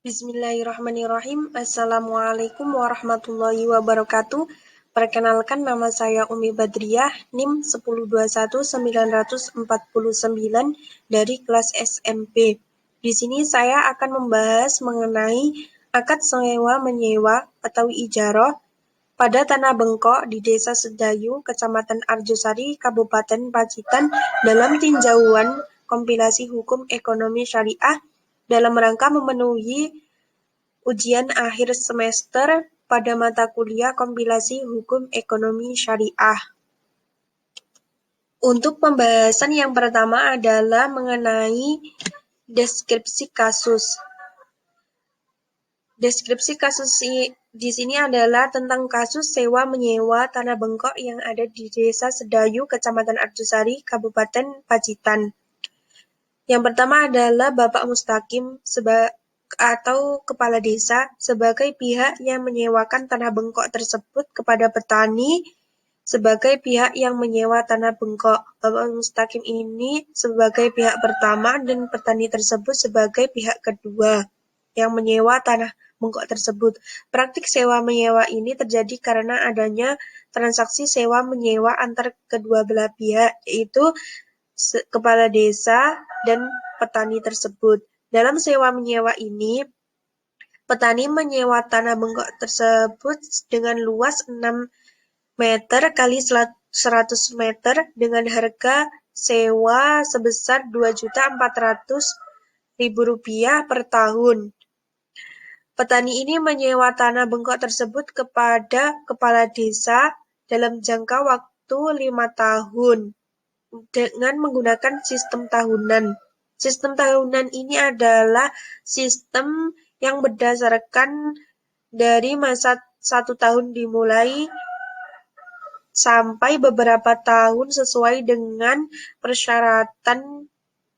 Bismillahirrahmanirrahim. Assalamualaikum warahmatullahi wabarakatuh. Perkenalkan, nama saya Umi Badriah, NIM 1021949 dari kelas SMP. Di sini saya akan membahas mengenai akad sewa-menyewa atau ijarah pada tanah bengkok di Desa Sedayu, Kecamatan Arjosari, Kabupaten Pacitan dalam tinjauan kompilasi hukum ekonomi syariah dalam rangka memenuhi ujian akhir semester pada mata kuliah kompilasi hukum ekonomi syariah. Untuk pembahasan yang pertama adalah mengenai deskripsi kasus. Deskripsi kasus di sini adalah tentang kasus sewa-menyewa tanah bengkok yang ada di Desa Sedayu, Kecamatan Arjosari, Kabupaten Pacitan. Yang pertama adalah Bapak Mustaqim atau kepala desa sebagai pihak yang menyewakan tanah bengkok tersebut kepada petani sebagai pihak yang menyewa tanah bengkok. Bapak Mustaqim ini sebagai pihak pertama dan petani tersebut sebagai pihak kedua yang menyewa tanah bengkok tersebut. Praktik sewa-menyewa ini terjadi karena adanya transaksi sewa-menyewa antar kedua belah pihak, yaitu kepala desa dan petani tersebut. Dalam sewa-menyewa ini, petani menyewa tanah bengkok tersebut dengan luas 6 meter kali 100 meter dengan harga sewa sebesar Rp2.400.000 per tahun. Petani ini menyewa tanah bengkok tersebut kepada kepala desa dalam jangka waktu 5 tahun dengan menggunakan sistem tahunan. Sistem tahunan ini adalah sistem yang berdasarkan dari masa 1 tahun dimulai sampai beberapa tahun sesuai dengan persyaratan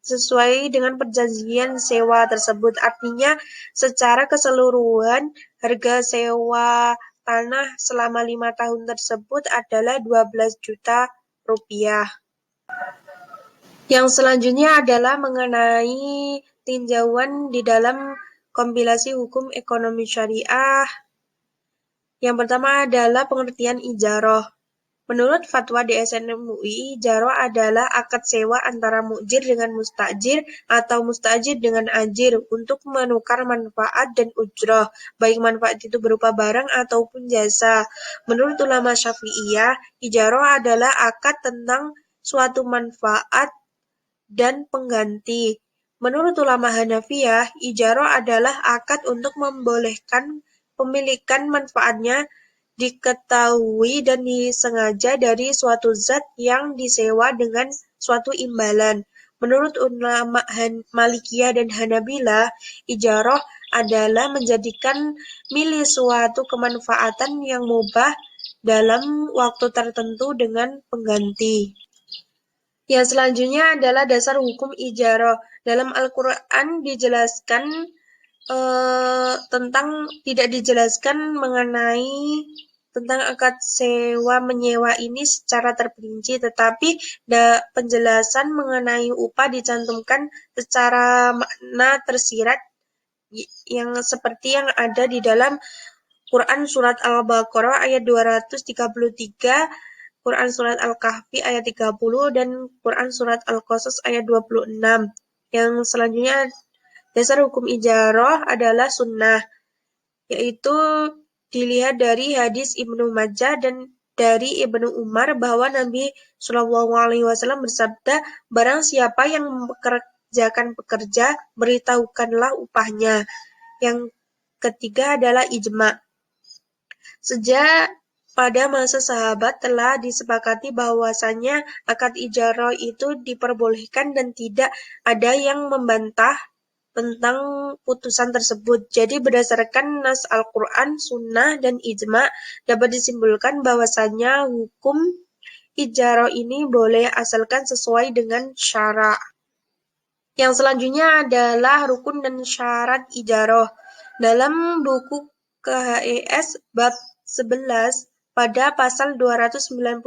sesuai dengan perjanjian sewa tersebut. Artinya secara keseluruhan harga sewa tanah selama 5 tahun tersebut adalah Rp12 juta. Yang selanjutnya adalah mengenai tinjauan di dalam kompilasi hukum ekonomi syariah. Yang pertama adalah pengertian ijarah. Menurut fatwa DSN MUI, ijarah adalah akad sewa antara mu'jir dengan mustajir atau mustajir dengan ajir untuk menukar manfaat dan ujrah, baik manfaat itu berupa barang ataupun jasa. Menurut ulama Syafi'iyah, ijarah adalah akad tentang suatu manfaat dan pengganti. Menurut ulama Hanafiyah, ijarah adalah akad untuk membolehkan pemilikan manfaatnya diketahui dan disengaja dari suatu zat yang disewa dengan suatu imbalan. Menurut ulama Malikiyah dan Hanabilah, ijarah adalah menjadikan milik suatu kemanfaatan yang mubah dalam waktu tertentu dengan pengganti. Yang selanjutnya adalah dasar hukum ijarah. Dalam Al-Quran dijelaskan tidak dijelaskan mengenai tentang akad sewa-menyewa ini secara terperinci, tetapi penjelasan mengenai upah dicantumkan secara makna tersirat yang seperti yang ada di dalam Quran Surat Al-Baqarah ayat 233, Quran Surat Al-Kahfi ayat 30, dan Quran Surat Al-Qasas ayat 26. Yang selanjutnya, dasar hukum ijarah adalah sunnah, yaitu dilihat dari hadis Ibnu Majah dan dari Ibnu Umar bahwa Nabi SAW bersabda, barang siapa yang mempekerjakan pekerja, beritahukanlah upahnya. Yang ketiga adalah ijma. Sejak pada masa sahabat telah disepakati bahwasanya akad ijarah itu diperbolehkan dan tidak ada yang membantah tentang putusan tersebut. Jadi berdasarkan nas Al-Quran, Sunnah, dan Ijma dapat disimpulkan bahwasanya hukum ijarah ini boleh asalkan sesuai dengan syara'. Yang selanjutnya adalah rukun dan syarat ijarah. Dalam buku KHES bab 11 pada pasal 295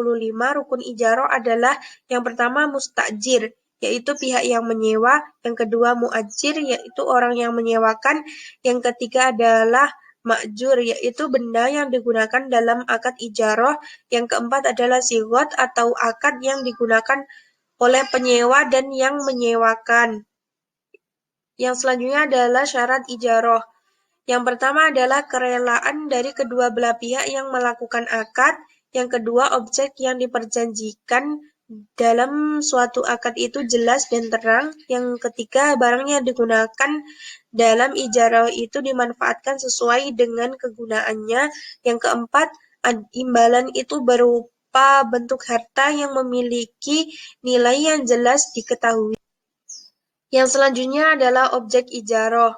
rukun ijarah adalah yang pertama mustajir, yaitu pihak yang menyewa, yang kedua muajir, yaitu orang yang menyewakan, yang ketiga adalah ma'jur, yaitu benda yang digunakan dalam akad ijarah, yang keempat adalah sigot atau akad yang digunakan oleh penyewa dan yang menyewakan. Yang selanjutnya adalah syarat ijarah. Yang pertama adalah kerelaan dari kedua belah pihak yang melakukan akad. Yang kedua, objek yang diperjanjikan dalam suatu akad itu jelas dan terang. Yang ketiga, barang yang digunakan dalam ijarah itu dimanfaatkan sesuai dengan kegunaannya. Yang keempat, imbalan itu berupa bentuk harta yang memiliki nilai yang jelas diketahui. Yang selanjutnya adalah objek ijarah.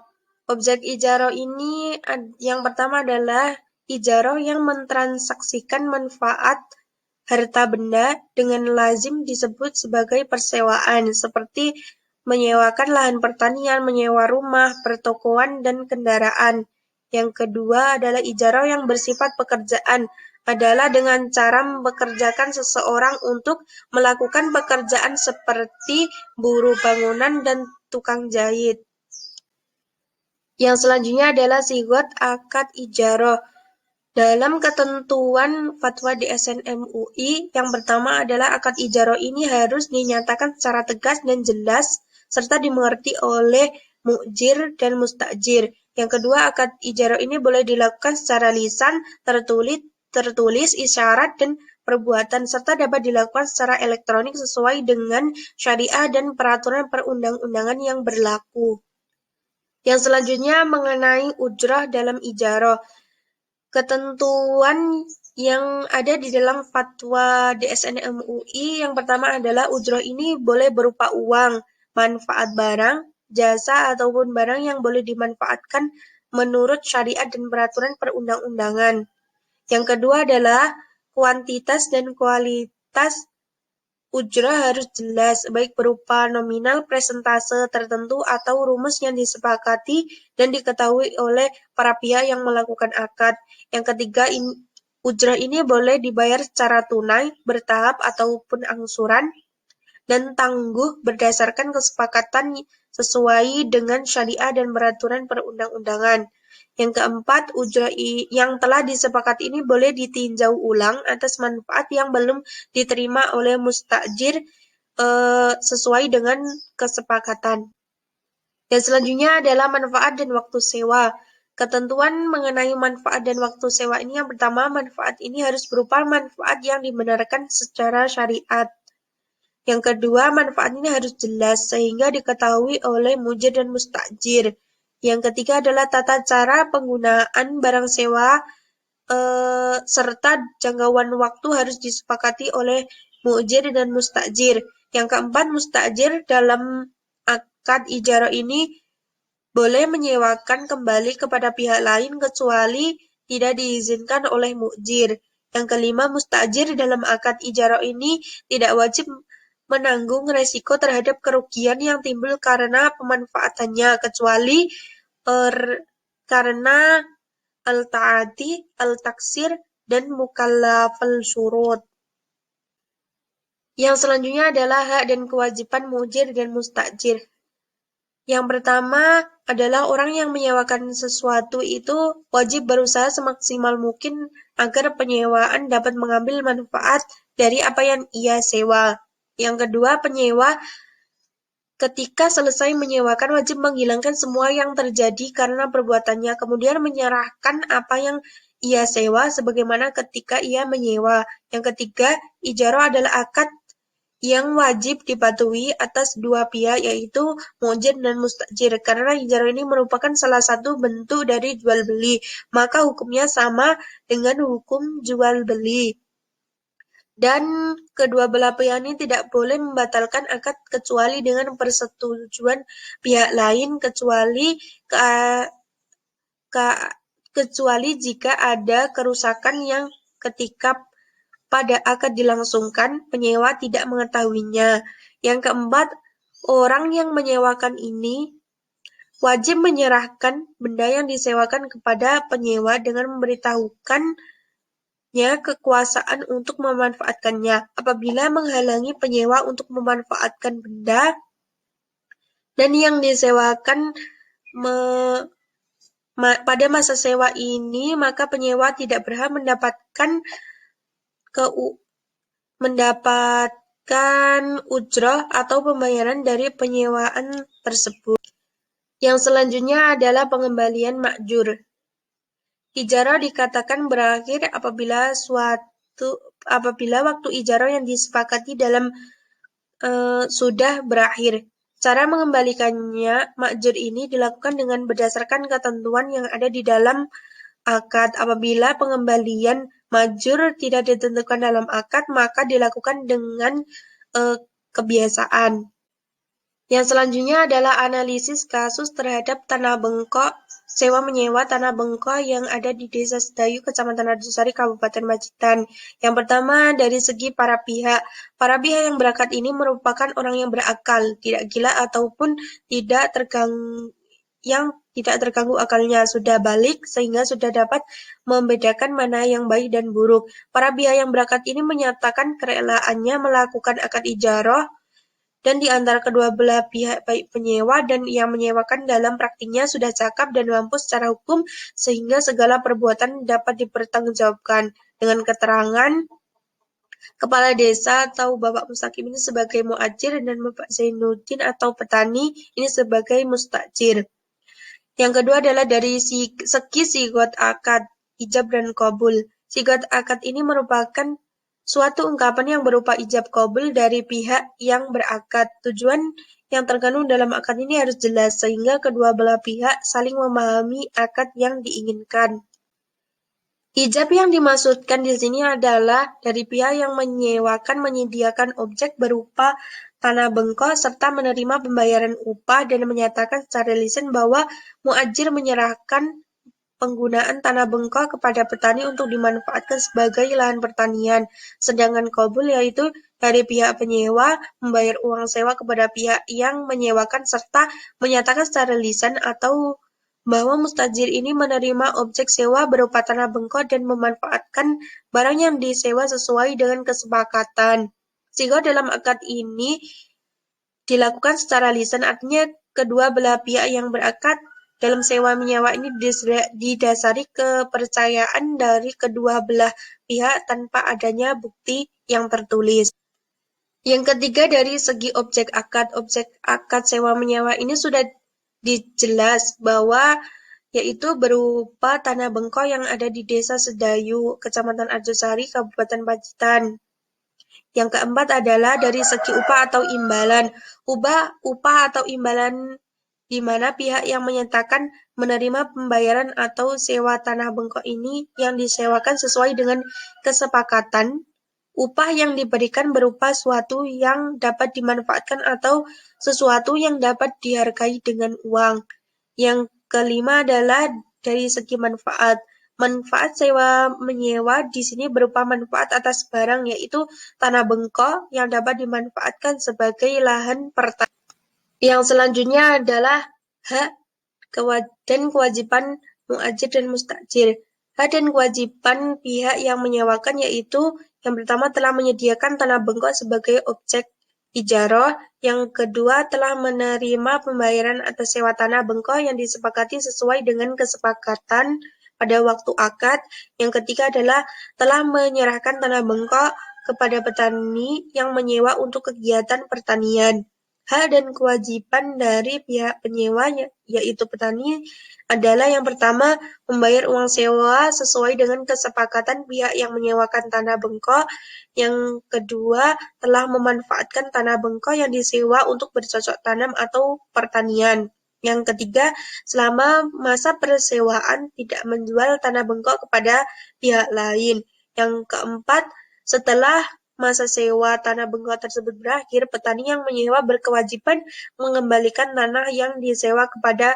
Objek ijarah ini yang pertama adalah ijarah yang mentransaksikan manfaat harta benda dengan lazim disebut sebagai persewaan, seperti menyewakan lahan pertanian, menyewa rumah, pertokoan, dan kendaraan. Yang kedua adalah ijarah yang bersifat pekerjaan, adalah dengan cara mempekerjakan seseorang untuk melakukan pekerjaan seperti buruh bangunan dan tukang jahit. Yang selanjutnya adalah sigot akad ijarah. Dalam ketentuan fatwa DSN MUI, yang pertama adalah akad ijarah ini harus dinyatakan secara tegas dan jelas, serta dimengerti oleh mu'jir dan mustajir. Yang kedua, akad ijarah ini boleh dilakukan secara lisan, tertulis, isyarat, dan perbuatan, serta dapat dilakukan secara elektronik sesuai dengan syariah dan peraturan perundang-undangan yang berlaku. Yang selanjutnya mengenai ujrah dalam ijarah. Ketentuan yang ada di dalam fatwa DSN MUI yang pertama adalah ujrah ini boleh berupa uang, manfaat barang, jasa, ataupun barang yang boleh dimanfaatkan menurut syariat dan peraturan perundang-undangan. Yang kedua adalah kuantitas dan kualitas ujrah harus jelas, baik berupa nominal, presentase tertentu, atau rumus yang disepakati dan diketahui oleh para pihak yang melakukan akad. Yang ketiga, ujrah ini boleh dibayar secara tunai, bertahap, ataupun angsuran, dan tangguh berdasarkan kesepakatan sesuai dengan syariah dan peraturan perundang-undangan. Yang keempat, ujrah yang telah disepakati ini boleh ditinjau ulang atas manfaat yang belum diterima oleh mustajir sesuai dengan kesepakatan. Dan selanjutnya adalah manfaat dan waktu sewa. Ketentuan mengenai manfaat dan waktu sewa ini yang pertama, manfaat ini harus berupa manfaat yang dibenarkan secara syariat. Yang kedua, manfaat ini harus jelas sehingga diketahui oleh mujir dan mustajir. Yang ketiga adalah tata cara penggunaan barang sewa serta jangkauan waktu harus disepakati oleh mujir dan mustajir. Yang keempat, mustajir dalam akad ijarah ini boleh menyewakan kembali kepada pihak lain kecuali tidak diizinkan oleh mujir. Yang kelima, mustajir dalam akad ijarah ini tidak wajib menanggung resiko terhadap kerugian yang timbul karena pemanfaatannya, kecuali karena al-ta'ati, al-taksir, dan mukallafal syurut. Yang selanjutnya adalah hak dan kewajiban mujir dan mustajir. Yang pertama adalah orang yang menyewakan sesuatu itu wajib berusaha semaksimal mungkin agar penyewaan dapat mengambil manfaat dari apa yang ia sewa. Yang kedua, penyewa ketika selesai menyewakan wajib menghilangkan semua yang terjadi karena perbuatannya, kemudian menyerahkan apa yang ia sewa sebagaimana ketika ia menyewa. Yang ketiga, ijarah adalah akad yang wajib dipatuhi atas dua pihak, yaitu mujir dan mustajir. Karena ijarah ini merupakan salah satu bentuk dari jual beli, maka hukumnya sama dengan hukum jual beli. Dan kedua belah pihak ini tidak boleh membatalkan akad kecuali dengan persetujuan pihak lain, kecuali jika ada kerusakan yang ketika pada akad dilangsungkan, penyewa tidak mengetahuinya. Yang keempat, orang yang menyewakan ini wajib menyerahkan benda yang disewakan kepada penyewa dengan memberitahukan kekuasaan untuk memanfaatkannya. Apabila menghalangi penyewa untuk memanfaatkan benda dan yang disewakan pada masa sewa ini, maka penyewa tidak berhak mendapatkan ujrah atau pembayaran dari penyewaan tersebut. Yang selanjutnya adalah pengembalian ma'jur. Ijarah dikatakan berakhir apabila waktu ijarah yang disepakati dalam sudah berakhir. Cara mengembalikannya ma'jur ini dilakukan dengan berdasarkan ketentuan yang ada di dalam akad. Apabila pengembalian ma'jur tidak ditentukan dalam akad, maka dilakukan dengan kebiasaan. Yang selanjutnya adalah analisis kasus terhadap tanah bengkok sewa-menyewa tanah bengkok yang ada di Desa Sedayu, Kecamatan Arjosari, Kabupaten Pacitan. Yang pertama, dari segi para pihak. Para pihak yang berangkat ini merupakan orang yang berakal, tidak gila ataupun tidak terganggu akalnya, sudah balik sehingga sudah dapat membedakan mana yang baik dan buruk. Para pihak yang berangkat ini menyatakan kerelaannya melakukan akad ijarah dan di antara kedua belah pihak baik penyewa dan yang menyewakan dalam praktiknya sudah cakap dan mampu secara hukum sehingga segala perbuatan dapat dipertanggungjawabkan dengan keterangan Kepala Desa atau Bapak Mustaqim ini sebagai muajir dan Bapak Zainuddin atau petani ini sebagai mustajir. Yang kedua adalah dari segi sigot akad, ijab dan qabul. Sigot akad ini merupakan suatu ungkapan yang berupa ijab qabul dari pihak yang berakad. Tujuan yang terkandung dalam akad ini harus jelas sehingga kedua belah pihak saling memahami akad yang diinginkan. Ijab yang dimaksudkan di sini adalah dari pihak yang menyewakan menyediakan objek berupa tanah bengkok serta menerima pembayaran upah dan menyatakan secara lisan bahwa muajir menyerahkan penggunaan tanah bengkok kepada petani untuk dimanfaatkan sebagai lahan pertanian. Sedangkan qabul yaitu dari pihak penyewa membayar uang sewa kepada pihak yang menyewakan serta menyatakan secara lisan atau bahwa mustajir ini menerima objek sewa berupa tanah bengkok dan memanfaatkan barang yang disewa sesuai dengan kesepakatan. Sehingga dalam akad ini dilakukan secara lisan, artinya kedua belah pihak yang berakad dalam sewa-menyewa ini didasari kepercayaan dari kedua belah pihak tanpa adanya bukti yang tertulis. Yang ketiga, dari segi objek akad sewa-menyewa ini sudah dijelas bahwa yaitu berupa tanah bengkok yang ada di Desa Sedayu, Kecamatan Arjosari, Kabupaten Pacitan. Yang keempat adalah dari segi upah atau imbalan. Upah atau imbalan di mana pihak yang menyatakan menerima pembayaran atau sewa tanah bengkok ini yang disewakan sesuai dengan kesepakatan. Upah yang diberikan berupa suatu yang dapat dimanfaatkan atau sesuatu yang dapat dihargai dengan uang. Yang kelima adalah dari segi manfaat. Manfaat sewa-menyewa di sini berupa manfaat atas barang, yaitu tanah bengkok yang dapat dimanfaatkan sebagai lahan pertanian. Yang selanjutnya adalah hak dan kewajiban muajir dan mustajir. Hak dan kewajiban pihak yang menyewakan yaitu yang pertama telah menyediakan tanah bengkok sebagai objek ijarah, yang kedua telah menerima pembayaran atas sewa tanah bengkok yang disepakati sesuai dengan kesepakatan pada waktu akad, yang ketiga adalah telah menyerahkan tanah bengkok kepada petani yang menyewa untuk kegiatan pertanian. Hak dan kewajiban dari pihak penyewa yaitu petani adalah yang pertama membayar uang sewa sesuai dengan kesepakatan pihak yang menyewakan tanah bengkok, yang kedua telah memanfaatkan tanah bengkok yang disewa untuk bercocok tanam atau pertanian. Yang ketiga, selama masa persewaan tidak menjual tanah bengkok kepada pihak lain. Yang keempat, setelah masa sewa tanah bengkok tersebut berakhir, petani yang menyewa berkewajiban mengembalikan tanah yang disewa kepada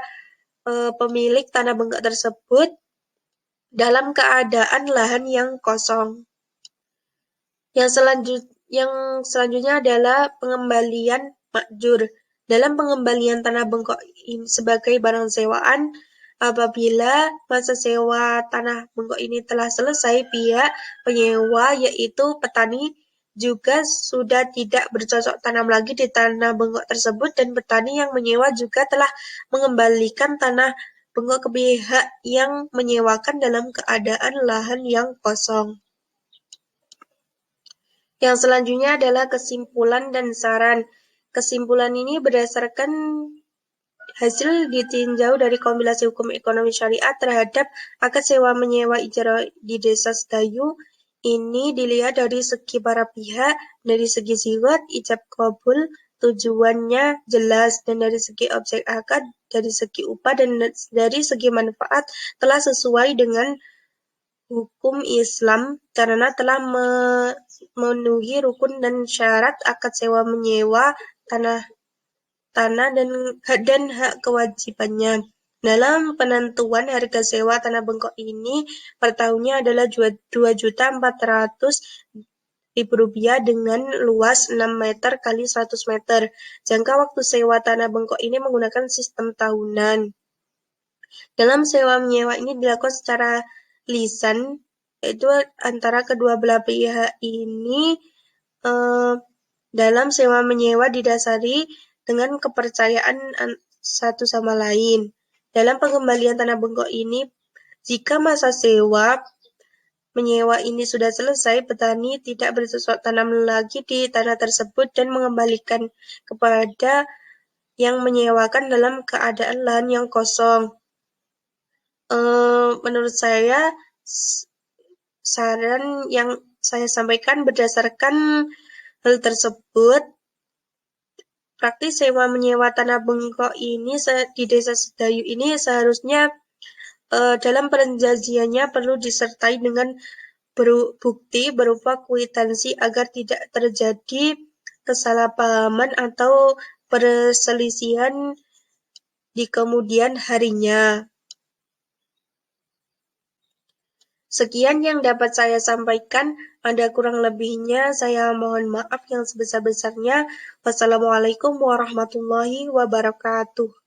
pemilik tanah bengkok tersebut dalam keadaan lahan yang kosong. Yang selanjutnya adalah pengembalian ma'jur. Dalam pengembalian tanah bengkok sebagai barang sewaan, Apabila masa sewa tanah bengkok ini telah selesai, pihak penyewa yaitu petani juga sudah tidak bercocok tanam lagi di tanah bengkok tersebut dan petani yang menyewa juga telah mengembalikan tanah bengkok ke pihak yang menyewakan dalam keadaan lahan yang kosong. Yang selanjutnya adalah kesimpulan dan saran. Kesimpulan ini berdasarkan hasil ditinjau dari kompilasi hukum ekonomi syariah terhadap akad sewa menyewa ijarah di Desa Sedayu. Ini dilihat dari segi para pihak, dari segi siwat, ijab kabul, tujuannya jelas, dan dari segi objek akad, dari segi upah, dan dari segi manfaat telah sesuai dengan hukum Islam karena telah memenuhi rukun dan syarat akad sewa menyewa tanah dan hak kewajibannya. Dalam penentuan harga sewa tanah bengkok ini per tahunnya adalah Rp2.400.000 dengan luas 6 meter kali 100 meter. Jangka waktu sewa tanah bengkok ini menggunakan sistem tahunan. Dalam sewa menyewa ini dilakukan secara lisan, yaitu antara kedua belah pihak ini dalam sewa menyewa didasari dengan kepercayaan satu sama lain. Dalam pengembalian tanah bengkok ini, jika masa sewa menyewa ini sudah selesai, petani tidak bercocok tanam lagi di tanah tersebut dan mengembalikan kepada yang menyewakan dalam keadaan lahan yang kosong. Menurut saya, saran yang saya sampaikan berdasarkan hal tersebut, praktis sewa menyewa tanah bengkok ini di Desa Sedayu ini seharusnya dalam perjanjiannya perlu disertai dengan bukti berupa kwitansi agar tidak terjadi kesalahpahaman atau perselisihan di kemudian harinya. Sekian yang dapat saya sampaikan. Ada kurang lebihnya, saya mohon maaf yang sebesar-besarnya. Wassalamualaikum warahmatullahi wabarakatuh.